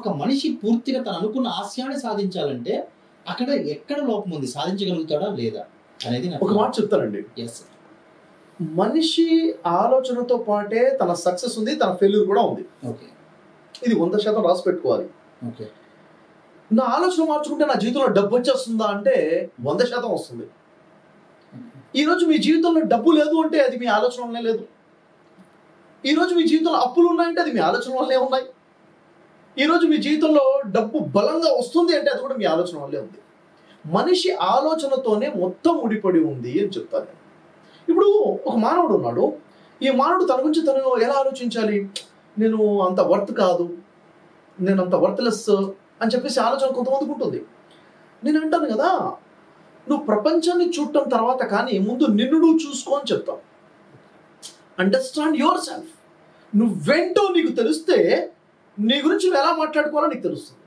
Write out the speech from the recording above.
ఒక మనిషి పూర్తిగా తను అనుకున్న ఆశయాన్ని సాధించాలంటే అక్కడ ఎక్కడ లోపం ఉంది? సాధించగలుగుతాడా లేదా? అనేది ఒక మాట చెప్తానండి. యెస్. మనిషి ఆలోచనతో పాటే తన సక్సెస్ ఉంది, తన ఫెయిల్యూర్ కూడా ఉంది. ఓకే. ఇది 100% రాసి పెట్టుకోవాలి. ఓకే. నా ఆలోచన మార్చుకుంటే నా జీవితంలో డబ్బు వచ్చేస్తుందా అంటే 100% వస్తుంది. ఈరోజు మీ జీవితంలో డబ్బు లేదు అంటే అది మీ ఆలోచన వల్లే లేదు. ఈరోజు మీ జీవితంలో అప్పులు ఉన్నాయంటే అది మీ ఆలోచన వల్లే ఉన్నాయి. ఈరోజు మీ జీవితంలో డబ్బు బలంగా వస్తుంది అంటే అది కూడా మీ ఆలోచన వల్లే ఉంది. మనిషి ఆలోచనతోనే మొత్తం ముడిపడి ఉంది అని చెప్తాను. ఇప్పుడు ఒక మానవుడు ఉన్నాడు. ఈ మానవుడు తన గురించి తను ఎలా ఆలోచించాలి? నేను అంత వర్త్ కాదు, నేను అంత వర్త్లెస్ అని చెప్పేసి ఆలోచన కొంతమందికి ఉంటుంది. నేను అంటాను కదా, నువ్వు ప్రపంచాన్ని చూడటం తర్వాత కానీ ముందు నిన్ను నువ్వు చూసుకో అని చెప్తావు. Understand yourself. నువ్వేంటో నీకు తెలిస్తే నీ గురించి నువ్వు ఎలా మాట్లాడుకోవాలో నీకు తెలుస్తుంది.